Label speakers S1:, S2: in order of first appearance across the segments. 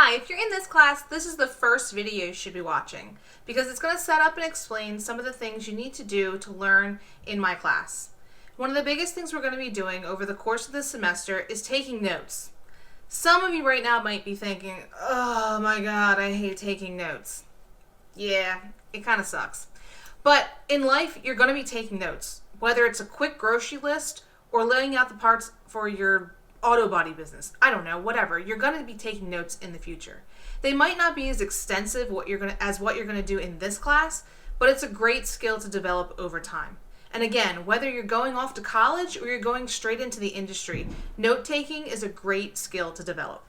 S1: Hi, if you're in this class, this is the first video you should be watching because it's going to set up and explain some of the things you need to do to learn in my class. One of the biggest things we're going to be doing over the course of this semester is taking notes. Some of you right now might be thinking, oh my god, I hate taking notes. Yeah, it kind of sucks. But in life, you're going to be taking notes, whether it's a quick grocery list or laying out the parts for your auto body business. I don't know, whatever. You're going to be taking notes in the future. They might not be as extensive as what you're going to do in this class, but it's a great skill to develop over time. And again, whether you're going off to college or you're going straight into the industry, note-taking is a great skill to develop.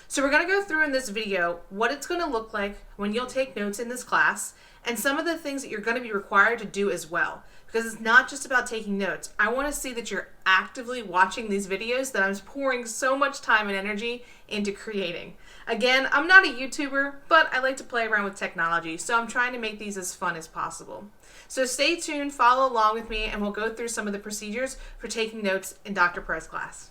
S1: So we're going to go through in this video what it's going to look like when you'll take notes in this class and some of the things that you're going to be required to do as well. Because it's not just about taking notes. I want to see that you're actively watching these videos that I'm pouring so much time and energy into creating. Again, I'm not a YouTuber, but I like to play around with technology, so I'm trying to make these as fun as possible. So stay tuned, follow along with me, and we'll go through some of the procedures for taking notes in Dr. Per's class.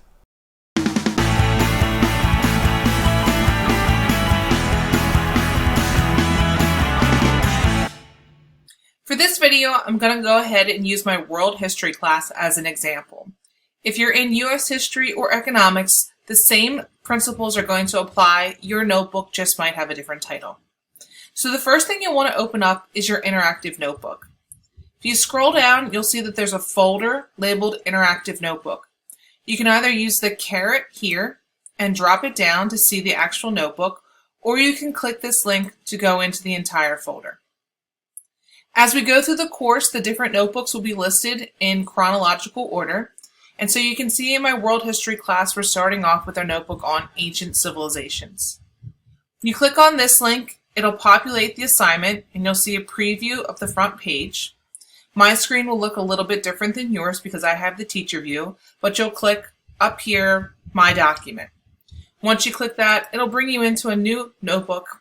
S1: For this video, I'm going to go ahead and use my world history class as an example. If you're in U.S. history or economics, the same principles are going to apply. Your notebook just might have a different title. So the first thing you'll want to open up is your interactive notebook. If you scroll down, you'll see that there's a folder labeled interactive notebook. You can either use the caret here and drop it down to see the actual notebook, or you can click this link to go into the entire folder. As we go through the course, the different notebooks will be listed in chronological order. And so you can see in my world history class, we're starting off with our notebook on ancient civilizations. When you click on this link, it'll populate the assignment and you'll see a preview of the front page. My screen will look a little bit different than yours because I have the teacher view, but you'll click up here, My Document. Once you click that, it'll bring you into a new notebook.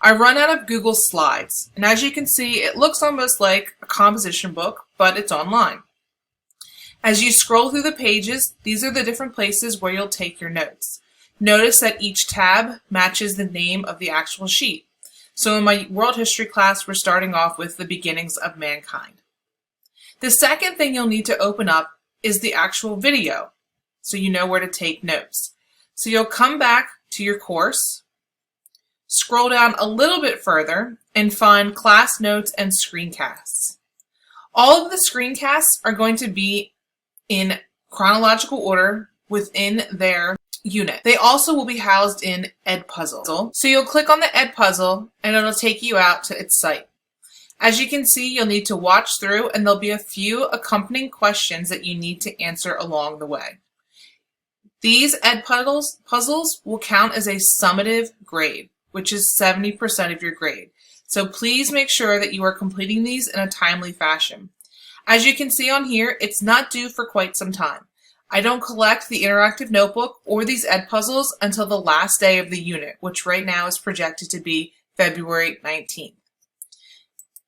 S1: I run out of Google Slides, and as you can see, it looks almost like a composition book, but it's online. As you scroll through the pages, these are the different places where you'll take your notes. Notice that each tab matches the name of the actual sheet. So in my world history class, we're starting off with the beginnings of mankind. The second thing you'll need to open up is the actual video, so you know where to take notes. So you'll come back to your course, scroll down a little bit further and find class notes and screencasts. All of the screencasts are going to be in chronological order within their unit. They also will be housed in edPuzzle. So you'll click on the edPuzzle and it'll take you out to its site. As you can see, you'll need to watch through and there'll be a few accompanying questions that you need to answer along the way. These edpuzzles will count as a summative grade, which is 70% of your grade. So please make sure that you are completing these in a timely fashion. As you can see on here, it's not due for quite some time. I don't collect the interactive notebook or these edpuzzles until the last day of the unit, which right now is projected to be February 19th.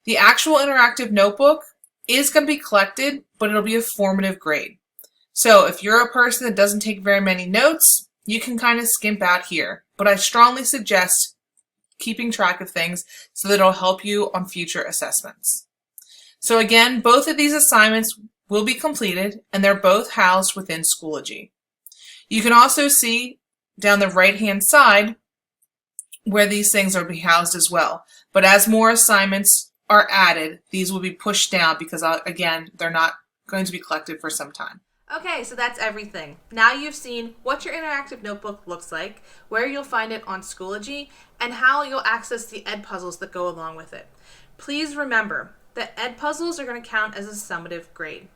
S1: The actual interactive notebook is going to be collected, but it'll be a formative grade. So if you're a person that doesn't take very many notes, you can kind of skimp out here. But I strongly suggest keeping track of things so that it'll help you on future assessments. So again, both of these assignments will be completed and they're both housed within Schoology. You can also see down the right-hand side where these things are be housed as well. But as more assignments are added, these will be pushed down because again, they're not going to be collected for some time. Okay, so that's everything. Now you've seen what your interactive notebook looks like, where you'll find it on Schoology, and how you'll access the edpuzzles that go along with it. Please remember that edpuzzles are going to count as a summative grade.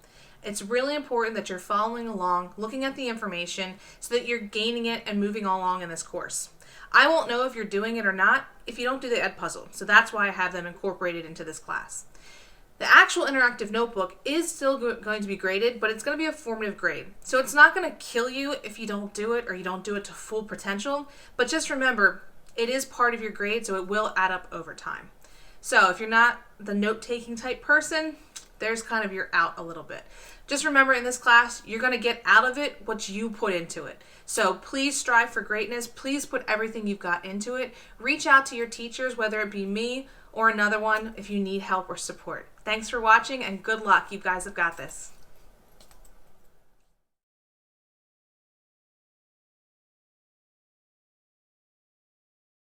S1: It's really important that you're following along, looking at the information, so that you're gaining it and moving along in this course. I won't know if you're doing it or not if you don't do the edpuzzle, so that's why I have them incorporated into this class. The actual interactive notebook is still going to be graded, but it's going to be a formative grade. So it's not going to kill you if you don't do it or you don't do it to full potential, but just remember, it is part of your grade, so it will add up over time. So if you're not the note-taking type person, there's kind of your out a little bit. Just remember, in this class, you're going to get out of it what you put into it. So please strive for greatness. Please put everything you've got into it. Reach out to your teachers, whether it be me or another one, if you need help or support. Thanks for watching, and good luck. You guys have got this.